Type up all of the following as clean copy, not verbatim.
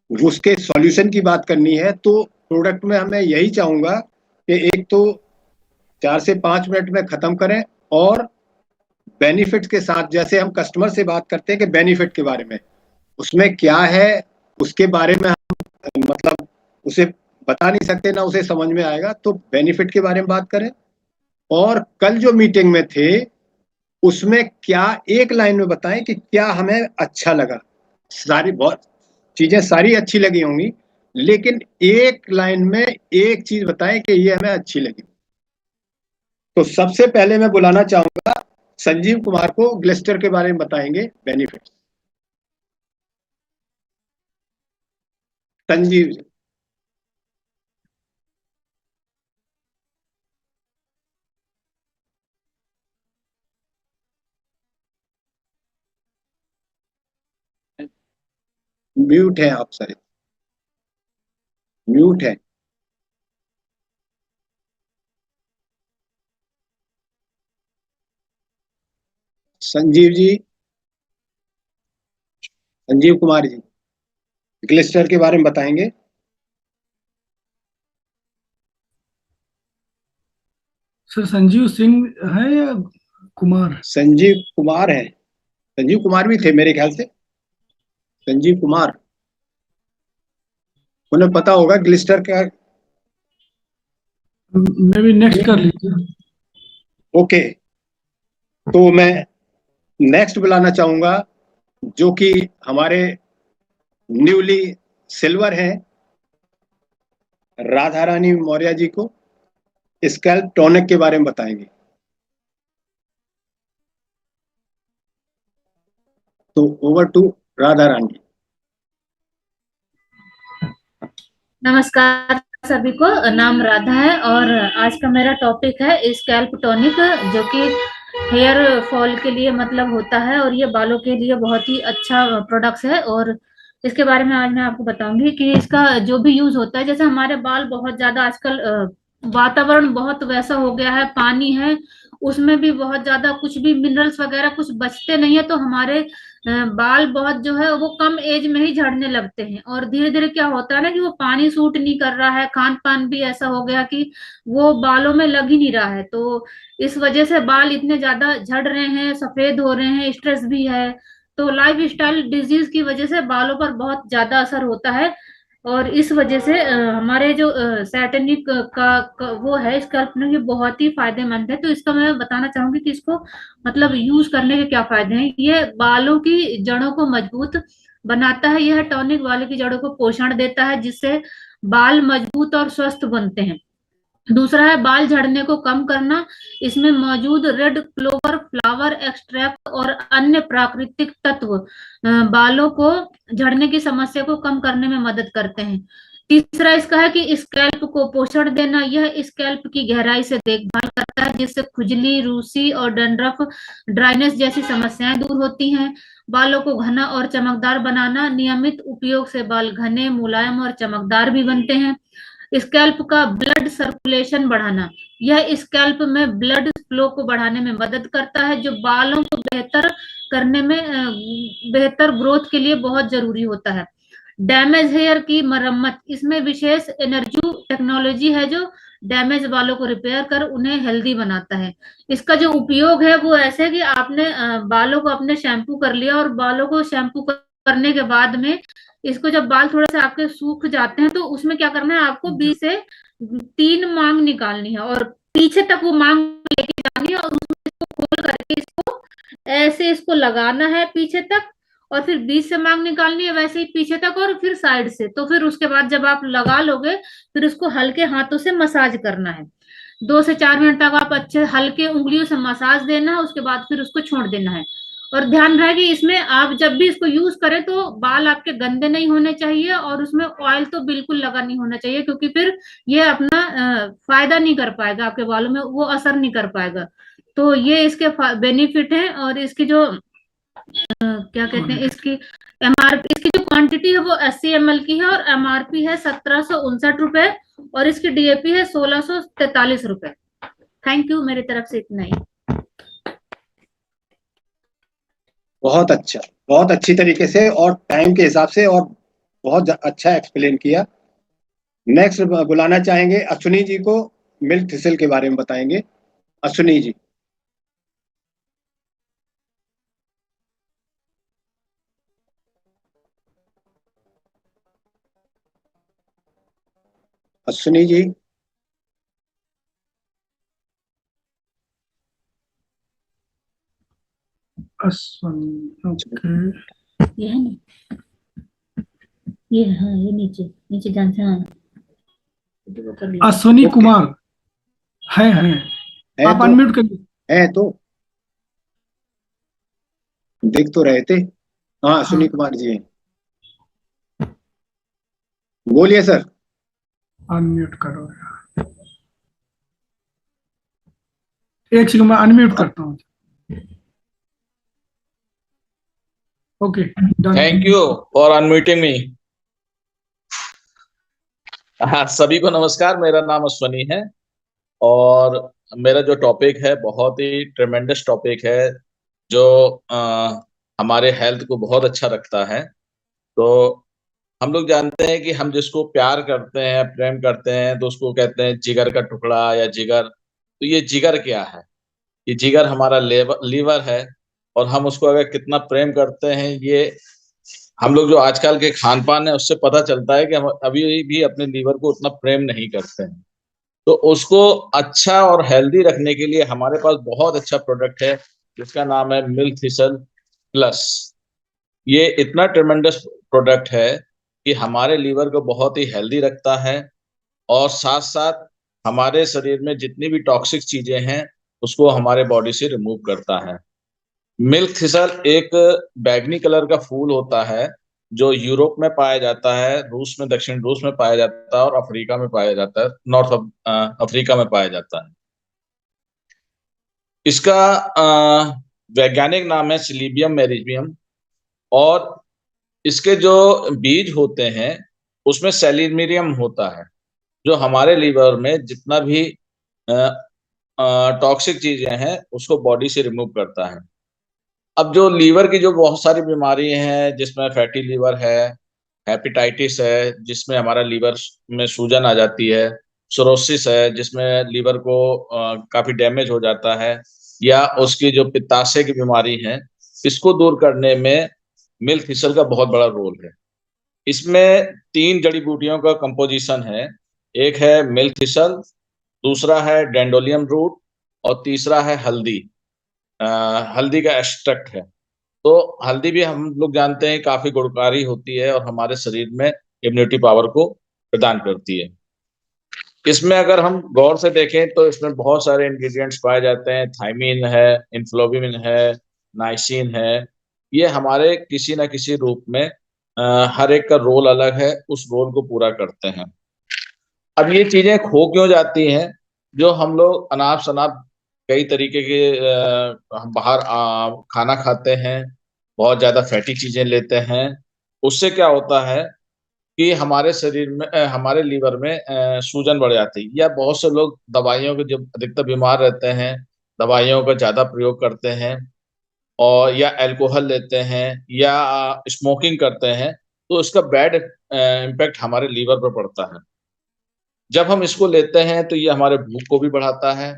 उसके सॉल्यूशन की बात करनी है, तो प्रोडक्ट में हमें यही चाहूंगा कि एक तो 4 से 5 मिनट में खत्म करें, और बेनिफिट के साथ, जैसे हम कस्टमर से बात करते हैं कि बेनिफिट के बारे में, उसमें क्या है उसके बारे में हम मतलब उसे बता नहीं सकते, ना उसे समझ में आएगा, तो बेनिफिट के बारे में बात करें। और कल जो मीटिंग में थे उसमें क्या एक लाइन में बताएं कि क्या हमें अच्छा लगा। सारी बहुत चीजें सारी अच्छी लगी होंगी, लेकिन एक लाइन में एक चीज बताएं कि ये हमें अच्छी लगी। तो सबसे पहले मैं बुलाना चाहूंगा संजीव कुमार को, ग्लिस्टर के बारे में बताएंगे बेनिफिट। संजीव जी। म्यूट है आप सर, म्यूट है। संजीव जी, संजीव कुमार जी ग्लिस्टर के बारे में बताएंगे। सर संजीव सिंह है या कुमार? संजीव कुमार है, संजीव कुमार भी थे मेरे ख्याल से। संजीव कुमार, उन्हें पता होगा ग्लिस्टर का। मे भी नेक्स्ट कर लीजिए। ओके, तो मैं नेक्स्ट बुलाना चाहूंगा जो कि हमारे न्यूली सिल्वर हैं, राधा रानी मौर्य जी को स्कैल्प टॉनिक के बारे में बताएंगे। तो ओवर टू राधा रानी। नमस्कार सभी को, नाम राधा है और आज का मेरा टॉपिक है स्कैल्प टॉनिक, जो कि हेयर फॉल के लिए मतलब होता है और ये बालों के लिए बहुत ही अच्छा प्रोडक्ट्स है। और इसके बारे में आज मैं आपको बताऊंगी कि इसका जो भी यूज होता है। जैसे हमारे बाल बहुत ज्यादा आजकल वातावरण बहुत वैसा हो गया है, पानी है उसमें भी बहुत ज्यादा कुछ भी मिनरल्स वगैरह कुछ बचते नहीं है, तो हमारे बाल बहुत जो है वो कम एज में ही झड़ने लगते हैं। और धीरे धीरे क्या होता है ना कि वो पानी सूट नहीं कर रहा है, खान पान भी ऐसा हो गया कि वो बालों में लग ही नहीं रहा है। तो इस वजह से बाल इतने ज्यादा झड़ रहे हैं, सफेद हो रहे हैं, स्ट्रेस भी है। तो लाइफ स्टाइल डिजीज की वजह से बालों पर बहुत ज्यादा असर होता है। और इस वजह से हमारे जो सैटेनिक वो है स्कल्प में, ये बहुत ही फायदेमंद है। तो इसका मैं बताना चाहूंगी कि इसको मतलब यूज करने के क्या फायदे हैं। ये बालों की जड़ों को मजबूत बनाता है, यह टॉनिक बालों की जड़ों को पोषण देता है जिससे बाल मजबूत और स्वस्थ बनते हैं। दूसरा है बाल झड़ने को कम करना। इसमें मौजूद रेड क्लोवर फ्लावर एक्सट्रैक्ट और अन्य प्राकृतिक तत्व बालों को झड़ने की समस्या को कम करने में मदद करते हैं। तीसरा इसका है कि स्कैल्प को पोषण देना। यह स्कैल्प की गहराई से देखभाल करता है जिससे खुजली, रूसी और डंड्रफ, ड्राइनेस जैसी समस्याएं दूर होती हैं। बालों को घना और चमकदार बनाना। नियमित उपयोग से बाल घने, मुलायम और चमकदार भी बनते हैं। स्कैल्प का ब्लड सर्कुलेशन बढ़ाना। यह स्कैल्प में ब्लड फ्लो को बढ़ाने में मदद करता है जो बालों को बेहतर करने में बेहतर ग्रोथ के लिए बहुत जरूरी होता है। डैमेज हेयर की मरम्मत। इसमें विशेष एनर्जी टेक्नोलॉजी है जो डैमेज बालों को रिपेयर कर उन्हें हेल्दी बनाता है। इसका जो उपयोग है वो ऐसे है कि आपने बालों को अपने शैम्पू कर लिया और बालों को शैम्पू करने के बाद में इसको जब बाल थोड़ा सा आपके सूख जाते हैं तो उसमें क्या करना है, आपको 20 से 3 मांग निकालनी है और पीछे तक वो मांग लेके जानी है और उसमें इसको खोल करके इसको ऐसे इसको लगाना है पीछे तक, और फिर 20 से मांग निकालनी है वैसे ही पीछे तक और फिर साइड से। तो फिर उसके बाद जब आप लगा लोगे फिर उसको हल्के हाथों से मसाज करना है। 2 से 4 मिनट तक आप अच्छे हल्के उंगलियों से मसाज देना है, उसके बाद फिर उसको छोड़ देना है। और ध्यान रहे कि इसमें आप जब भी इसको यूज करें तो बाल आपके गंदे नहीं होने चाहिए और उसमें ऑयल तो बिल्कुल लगा नहीं होना चाहिए, क्योंकि फिर ये अपना फायदा नहीं कर पाएगा, आपके बालों में वो असर नहीं कर पाएगा। तो ये इसके बेनिफिट हैं। और इसकी जो क्या कहते हैं, इसकी एमआरपी, इसकी जो क्वांटिटी है वो 80 ml की है और एमआरपी है 1759 रुपए और इसकी डीएपी है 1643 रुपए। थैंक यू, मेरी तरफ से इतना ही। बहुत अच्छा, बहुत अच्छी तरीके से और टाइम के हिसाब से और बहुत अच्छा एक्सप्लेन किया। नेक्स्ट बुलाना चाहेंगे अश्विनी जी को, मिल्क थिसल के बारे में बताएंगे। अश्विनी जी। अश्विनी जी। अश्विनी, ओके। ये है ना, ये हाँ, ये नीचे नीचे ध्यान से, हाँ तो वो कर लिया। अश्विनी ओके। कुमार है है आप तो, अनम्यूट करिए। है तो देख तो रहे थे। हाँ, अश्विनी हाँ, कुमार जी हैं। बोलिए सर। अनम्यूट करो। एक सेकंड में अनम्यूट हाँ, करता हूँ। Okay, done. Thank you for unmuting me. हाँ, सभी को नमस्कार। मेरा नाम अश्वनी है और मेरा जो टॉपिक है बहुत ही ट्रेमेंडस टॉपिक है, जो हमारे हेल्थ को बहुत अच्छा रखता है। तो हम लोग जानते हैं कि हम जिसको प्यार करते हैं, प्रेम करते हैं, तो उसको कहते हैं जिगर का टुकड़ा या जिगर। तो ये जिगर क्या है? ये जिगर हमारा लीवर है। और हम उसको अगर कितना प्रेम करते हैं, ये हम लोग जो आजकल के खान पान है उससे पता चलता है कि हम अभी भी अपने लीवर को उतना प्रेम नहीं करते हैं। तो उसको अच्छा और हेल्दी रखने के लिए हमारे पास बहुत अच्छा प्रोडक्ट है जिसका नाम है मिल्क थिसल प्लस। ये इतना ट्रेमेंडस प्रोडक्ट है कि हमारे लीवर को बहुत ही हेल्दी रखता है और साथ साथ हमारे शरीर में जितनी भी टॉक्सिक चीजें हैं उसको हमारे बॉडी से रिमूव करता है। मिल्क थिसल एक बैगनी कलर का फूल होता है जो यूरोप में पाया जाता है, रूस में, दक्षिण रूस में पाया जाता है और अफ्रीका में पाया जाता है, नॉर्थ अफ्रीका में पाया जाता है। इसका वैज्ञानिक नाम है सिलीबियम मेरिबियम। और इसके जो बीज होते हैं उसमें सेलिमिरियम होता है जो हमारे लीवर में जितना भी टॉक्सिक चीजें हैं उसको बॉडी से रिमूव करता है। अब जो लीवर की जो बहुत सारी बीमारी हैं जिसमें फैटी लीवर है, हेपेटाइटिस है जिसमें हमारा लीवर में सूजन आ जाती है, सिरोसिस है जिसमें लीवर को काफी डैमेज हो जाता है, या उसकी जो पित्ताशय की बीमारी है, इसको दूर करने में मिल्क थिसल का बहुत बड़ा रोल है। इसमें 3 जड़ी बूटियों का कंपोजिशन है। एक है मिल्क थिसल, दूसरा है डेंडोलियम रूट और तीसरा है हल्दी। हल्दी का एक्सट्रैक्ट है। तो हल्दी भी हम लोग जानते हैं काफी गुणकारी होती है और हमारे शरीर में इम्यूनिटी पावर को प्रदान करती है। इसमें अगर हम गौर से देखें तो इसमें बहुत सारे इंग्रेडिएंट्स पाए जाते हैं। थायमीन है, इन्फ्लोबिन है, नाइसिन है। ये हमारे किसी न किसी रूप में हर एक का रोल अलग है, उस रोल को पूरा करते हैं। अब ये चीजें खो क्यों जाती हैं? जो हम लोग अनाप शनाप कई तरीके के हम बाहर खाना खाते हैं, बहुत ज्यादा फैटी चीजें लेते हैं, उससे क्या होता है कि हमारे शरीर में हमारे लीवर में सूजन बढ़ जाती है। या बहुत से लोग दवाइयों के, जब अधिकतर बीमार रहते हैं, दवाइयों का ज्यादा प्रयोग करते हैं और या अल्कोहल लेते हैं या स्मोकिंग करते हैं, तो इसका बैड इम्पैक्ट हमारे लीवर पर पड़ता है। जब हम इसको लेते हैं तो ये हमारे भूख को भी बढ़ाता है।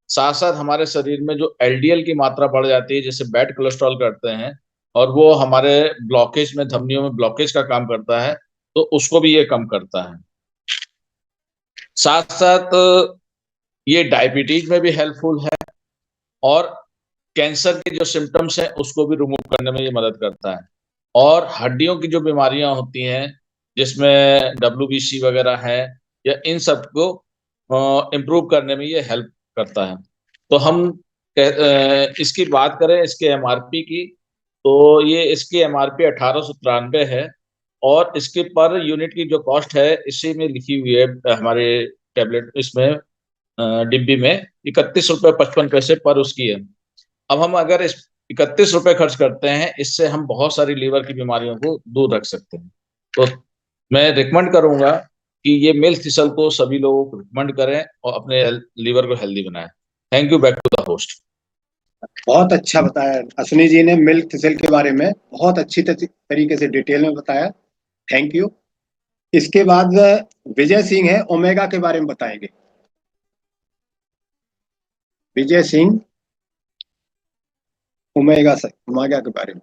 साथ साथ हमारे शरीर में जो एलडीएल की मात्रा बढ़ जाती है, जैसे बैड कोलेस्ट्रॉल करते हैं, और वो हमारे ब्लॉकेज में, धमनियों में ब्लॉकेज का काम करता है, तो उसको भी ये कम करता है। साथ साथ ये डायबिटीज में भी हेल्पफुल है और कैंसर के जो सिम्टम्स हैं उसको भी रिमूव करने में ये मदद करता है। और हड्डियों की जो बीमारियां होती हैं जिसमें डब्ल्यूबीसी वगैरह है, या इन सबको इम्प्रूव करने में ये हेल्प करता है। तो हम इसकी बात करें इसके एमआरपी की, तो ये इसकी एमआरपी 1893 है और इसके पर यूनिट की जो कॉस्ट है इसी में लिखी हुई है हमारे टेबलेट इसमें, डिब्बी में 31 रुपये 55 पैसे पर उसकी है। अब हम अगर इस 31 रुपये खर्च करते हैं, इससे हम बहुत सारी लीवर की बीमारियों को दूर रख सकते हैं। तो मैं रिकमेंड करूंगा कि ये मिल्क थिसल को सभी लोगों को रिकमेंड करें और अपने लीवर को हेल्दी बनाएं। Thank you. Back to the host. बहुत अच्छा बताया अश्विनी जी ने, मिल्क थिसल के बारे में बहुत अच्छी तरीके से डिटेल में बताया। Thank you. इसके बाद विजय सिंह है, ओमेगा के बारे में बताएंगे। विजय सिंह ओमेगा के बारे में।